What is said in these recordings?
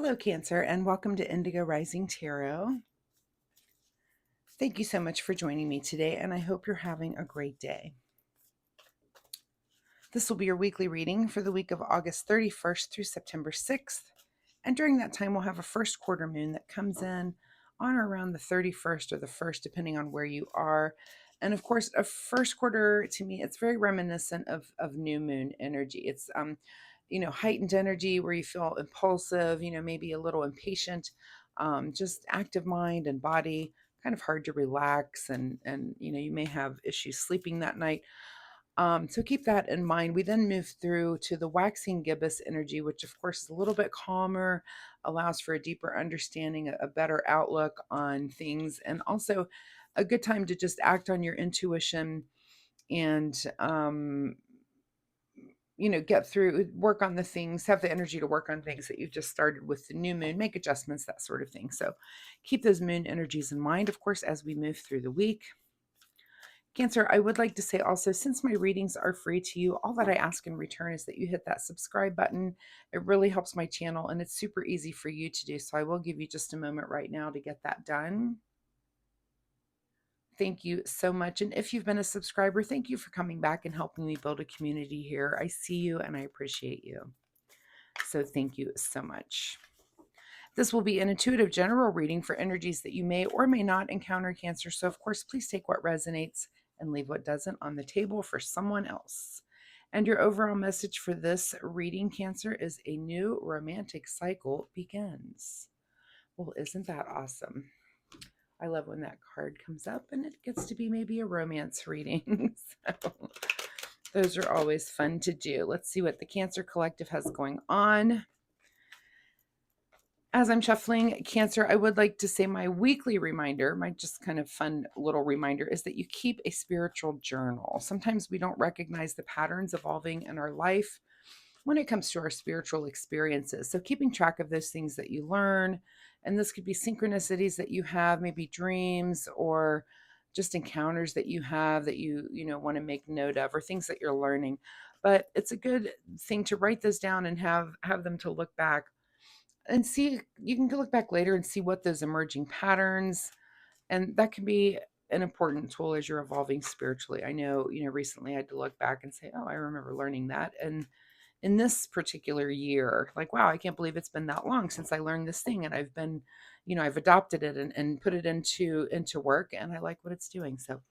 Hello, Cancer, and welcome to Indigo Rising Tarot. Thank you so much for joining me today, and I hope you're having a great day. This will be your weekly reading for the week of August 31st through September 6th. And during that time, we'll have a first quarter moon that comes in on or around the 31st or the 1st, depending on where you are. And of course, a first quarter, to me, it's very reminiscent of new moon energy. It's heightened energy where you feel impulsive, maybe a little impatient, just active mind and body, kind of hard to relax, and you may have issues sleeping that night. So keep that in mind. We then move through to the waxing gibbous energy, which of course is a little bit calmer, allows for a deeper understanding, a better outlook on things, and also a good time to just act on your intuition and get through, work on the things, have the energy to work on things that you've just started with the new moon, make adjustments, that sort of thing. So keep those moon energies in mind, of course, as we move through the week. Cancer, I would like to say also, since my readings are free to you, all that I ask in return is that you hit that subscribe button. It really helps my channel, and it's super easy for you to do. So I will give you just a moment right now to get that done. Thank you so much. And if you've been a subscriber, thank you for coming back and helping me build a community here. I see you and I appreciate you. So thank you so much. This will be an intuitive general reading for energies that you may or may not encounter, Cancer. So, of course, please take what resonates and leave what doesn't on the table for someone else. And your overall message for this reading, Cancer, is a new romantic cycle begins. Well, isn't that awesome? I love when that card comes up and it gets to be maybe a romance reading. So those are always fun to do. Let's see what the Cancer Collective has going on. As I'm shuffling, Cancer, I would like to say my weekly reminder, my just kind of fun little reminder, is that you keep a spiritual journal. Sometimes we don't recognize the patterns evolving in our life when it comes to our spiritual experiences. So keeping track of those things that you learn, and this could be synchronicities that you have, maybe dreams or just encounters that you have that you want to make note of, or things that you're learning. But it's a good thing to write those down and have them to look back and see. You can look back later and see what those emerging patterns, and that can be an important tool as you're evolving spiritually. I know, recently I had to look back and say, oh, I remember learning that. And in this particular year, like, wow, I can't believe it's been that long since I learned this thing. And I've been, I've adopted it and put it into work, and I like what it's doing. So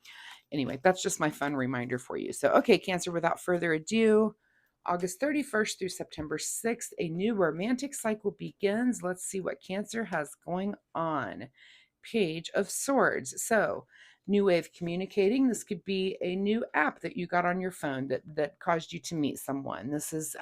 anyway, that's just my fun reminder for you. So, okay, Cancer, without further ado, August 31st through September 6th, a new romantic cycle begins. Let's see what Cancer has going on. Page of Swords. So, new way of communicating. This could be a new app that you got on your phone that caused you to meet someone. This is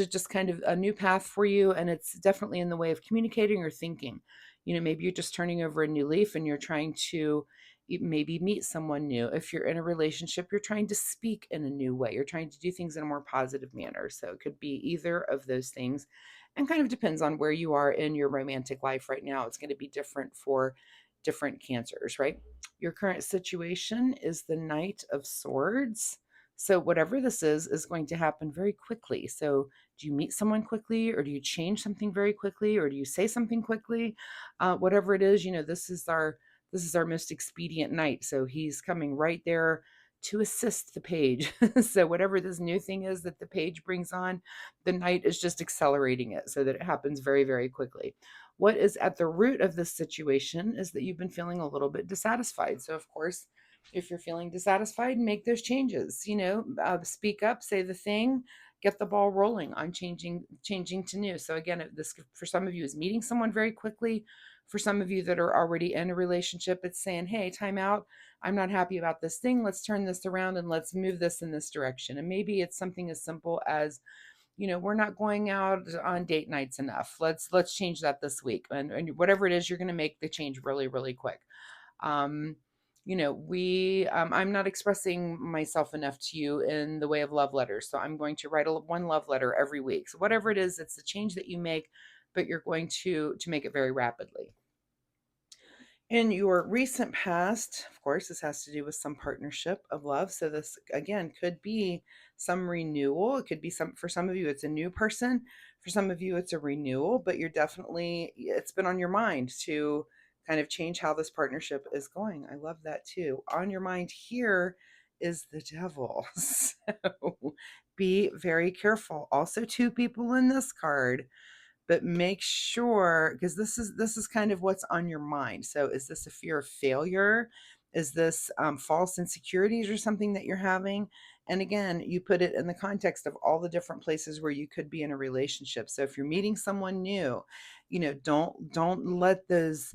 just kind of a new path for you, and it's definitely in the way of communicating or thinking. Maybe you're just turning over a new leaf and you're trying to maybe meet someone new. If you're in a relationship, you're trying to speak in a new way. You're trying to do things in a more positive manner. So it could be either of those things, and kind of depends on where you are in your romantic life right now. It's going to be different for different Cancers, right? Your current situation is the Knight of Swords. So whatever this is going to happen very quickly. So do you meet someone quickly, or do you change something very quickly, or do you say something quickly? Whatever it is, this is our most expedient knight. So he's coming right there to assist the page. So whatever this new thing is that the page brings on, the knight is just accelerating it so that it happens very, very quickly. What is at the root of this situation is that you've been feeling a little bit dissatisfied. So of course, if you're feeling dissatisfied, make those changes. Speak up, say the thing, get the ball rolling on changing to new. So again, this for some of you is meeting someone very quickly. For some of you that are already in a relationship, it's saying, hey, time out. I'm not happy about this thing. Let's turn this around and let's move this in this direction. And maybe it's something as simple as, we're not going out on date nights enough. Let's change that this week. And whatever it is, you're going to make the change really, really quick. I'm not expressing myself enough to you in the way of love letters. So I'm going to write one love letter every week. So whatever it is, it's the change that you make, but you're going to make it very rapidly. In your recent past, of course, this has to do with some partnership of love. So this, again, could be some renewal. It could be for some of you, it's a new person. For some of you, it's a renewal, but it's been on your mind to kind of change how this partnership is going. I love that too. On your mind here is the devil. So be very careful. Also, two people in this card, but make sure, because this is kind of what's on your mind. So is this a fear of failure? Is this false insecurities or something that you're having? And again, you put it in the context of all the different places where you could be in a relationship. So if you're meeting someone new, don't let those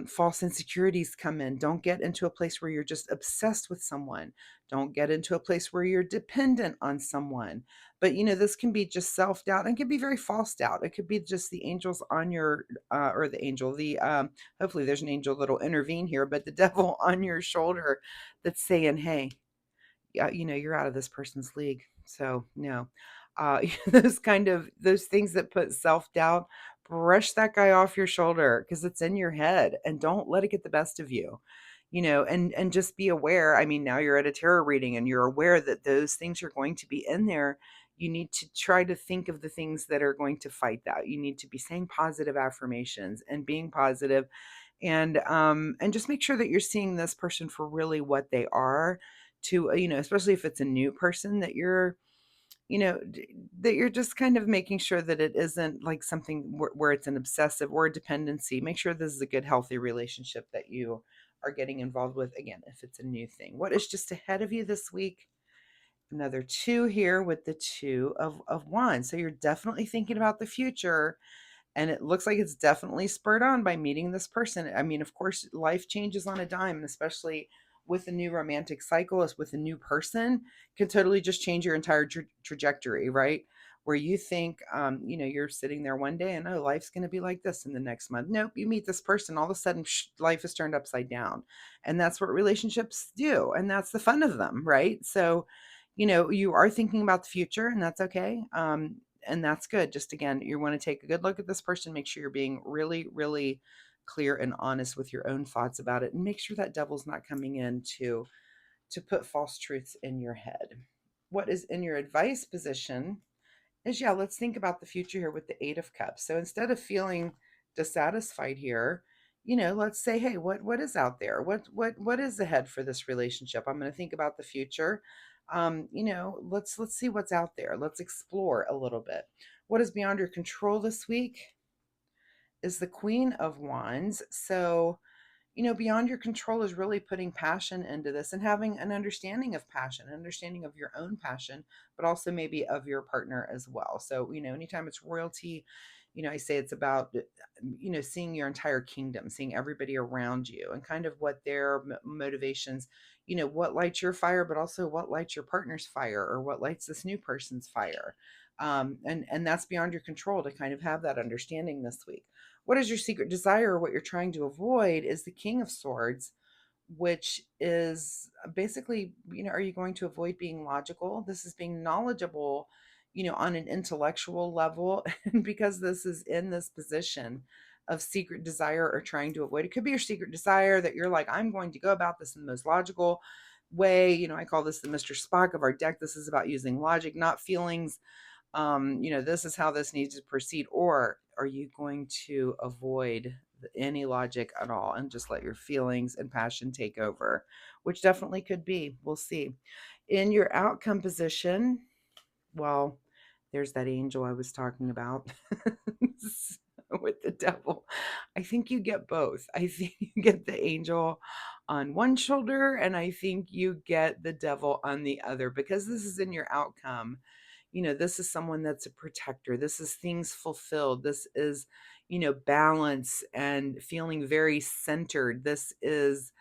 false insecurities come in. Don't get into a place where you're just obsessed with someone. Don't get into a place where you're dependent on someone. But this can be just self-doubt, and it can be very false doubt. It could be just the angels on your or the angel, the hopefully there's an angel that'll intervene here, but the devil on your shoulder that's saying, hey, yeah, you're out of this person's league. So no, those things that put self-doubt, brush that guy off your shoulder because it's in your head, and don't let it get the best of you. And just be aware. I mean, now you're at a tarot reading and you're aware that those things are going to be in there. You need to try to think of the things that are going to fight that. You need to be saying positive affirmations and being positive, and just make sure that you're seeing this person for really what they are, to especially if it's a new person that you're just kind of making sure that it isn't like something where it's an obsessive or a dependency. Make sure this is a good, healthy relationship that you are getting involved with, again, if it's a new thing. What is just ahead of you this week? Another two here with the two of wands. So you're definitely thinking about the future, and it looks like it's definitely spurred on by meeting this person. I mean, of course, life changes on a dime, and especially with a new romantic cycle, is with a new person, can totally just change your entire trajectory, right? Where you think, you're sitting there one day and, oh, life's going to be like this in the next month. Nope, you meet this person, all of a sudden, life is turned upside down. And that's what relationships do. And that's the fun of them, right? So, you are thinking about the future, and that's okay. And that's good. Just again, you want to take a good look at this person, make sure you're being really, really clear and honest with your own thoughts about it, and make sure that devil's not coming in to put false truths in your head. What is in your advice position is, yeah, let's think about the future here with the Eight of Cups. So instead of feeling dissatisfied here, let's say, hey, what is out there? What is ahead for this relationship? I'm going to think about the future. Let's see what's out there. Let's explore a little bit. What is beyond your control this week is the Queen of Wands. So beyond your control is really putting passion into this and having an understanding of passion, an understanding of your own passion, but also maybe of your partner as well. So, anytime it's royalty, I say it's about, seeing your entire kingdom, seeing everybody around you and kind of what their motivations, what lights your fire, but also what lights your partner's fire or what lights this new person's fire. And that's beyond your control to kind of have that understanding this week. What is your secret desire, or what you're trying to avoid, is the King of Swords, which is basically, are you going to avoid being logical? This is being knowledgeable, on an intellectual level. And because this is in this position of secret desire or trying to avoid, it could be your secret desire that you're like, I'm going to go about this in the most logical way. I call this the Mr. Spock of our deck. This is about using logic, not feelings. This is how this needs to proceed. Or are you going to avoid any logic at all and just let your feelings and passion take over? Which definitely could be. We'll see. In your outcome position, well, there's that angel I was talking about with the devil. I think you get both. I think you get the angel on one shoulder, and I think you get the devil on the other, because this is in your outcome. This is someone that's a protector. This is things fulfilled. This is, balance and feeling very centered. This is,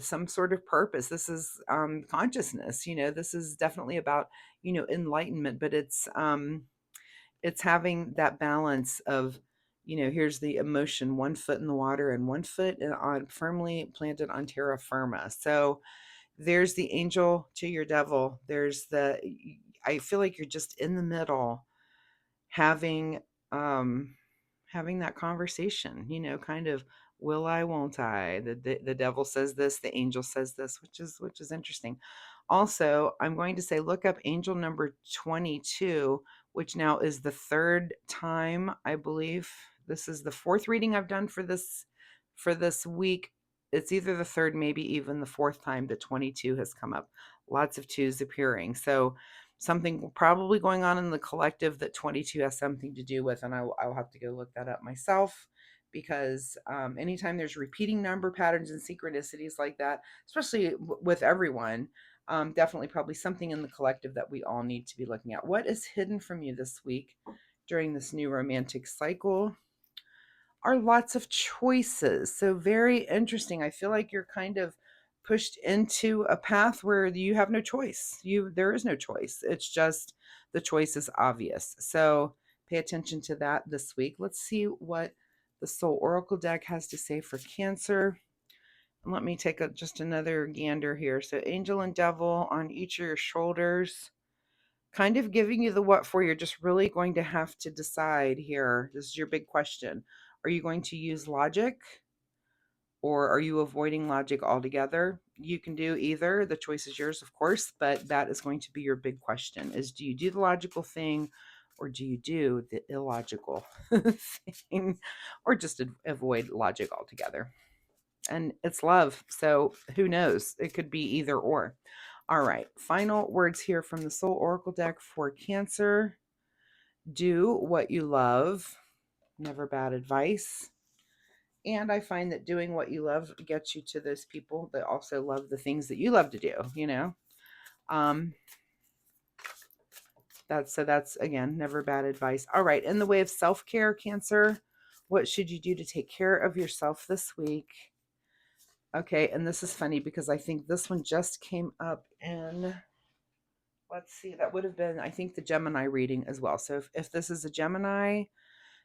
some sort of purpose. This is consciousness. This is definitely about, enlightenment, but it's having that balance of, here's the emotion, one foot in the water and one foot on firmly planted on terra firma. So there's the angel to your devil. I feel like you're just in the middle, having um having that conversation, kind of, will I, won't I? The devil says this, the angel says this, which is interesting. Also, I'm going to say, look up angel number 22, which now is the third time, I believe. This is the fourth reading I've done for this week. It's either the third, maybe even the fourth time that 22 has come up. Lots of twos appearing. So something probably going on in the collective that 22 has something to do with, and I'll have to go look that up myself, because anytime there's repeating number patterns and synchronicities like that, especially with everyone, definitely probably something in the collective that we all need to be looking at. What is hidden from you this week during this new romantic cycle? Are lots of choices. So very interesting. I feel like you're kind of pushed into a path where you have no choice. There is no choice. It's just the choice is obvious. So pay attention to that this week. Let's see what the Soul Oracle deck has to say for Cancer. Let me take just another gander here. So angel and devil on each of your shoulders, kind of giving you the what for. You're just really going to have to decide here. This is your big question. Are you going to use logic, or are you avoiding logic altogether? You can do either. The choice is yours, of course, but that is going to be your big question, is do you do the logical thing, or do you do the illogical thing, or just avoid logic altogether? And it's love. So who knows? It could be either or. All right. Final words here from the Soul Oracle deck for Cancer. Do what you love. Never bad advice. And I find that doing what you love gets you to those people that also love the things that you love to do, you know? Um, that's again, never bad advice. All right. In the way of self-care, Cancer, what should you do to take care of yourself this week? Okay, and this is funny because I think this one just came up in, let's see, that would have been, I think, the Gemini reading as well. So if this is a Gemini,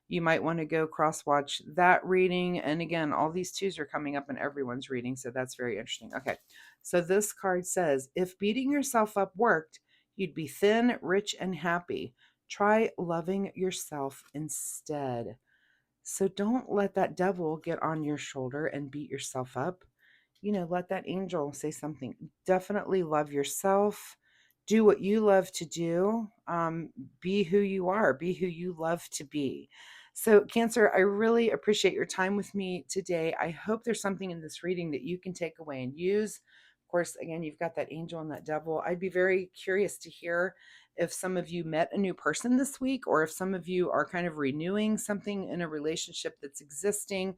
you might want to go cross watch that reading. And again, all these twos are coming up in everyone's reading, so that's very interesting. Okay, so this card says, if beating yourself up worked, you'd be thin, rich, and happy. Try loving yourself instead. So don't let that devil get on your shoulder and beat yourself up. Let that angel say something. Definitely love yourself. Do what you love to do. Be who you are. Be who you love to be. So, Cancer, I really appreciate your time with me today. I hope there's something in this reading that you can take away and use. Of course, again, you've got that angel and that devil. I'd be very curious to hear if some of you met a new person this week, or if some of you are kind of renewing something in a relationship that's existing.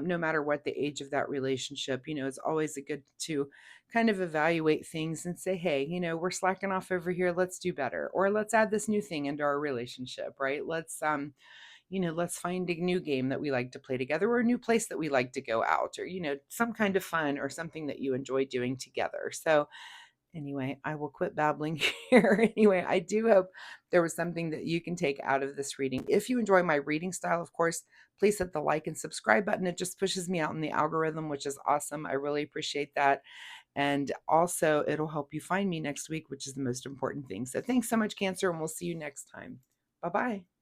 No matter what the age of that relationship, it's always a good to kind of evaluate things and say, hey, we're slacking off over here. Let's do better. Or let's add this new thing into our relationship, right? Let's find a new game that we like to play together, or a new place that we like to go out, or, some kind of fun or something that you enjoy doing together. So anyway, I will quit babbling here. Anyway, I do hope there was something that you can take out of this reading. If you enjoy my reading style, of course, please hit the like and subscribe button. It just pushes me out in the algorithm, which is awesome. I really appreciate that. And also, it'll help you find me next week, which is the most important thing. So thanks so much, Cancer, and we'll see you next time. Bye-bye.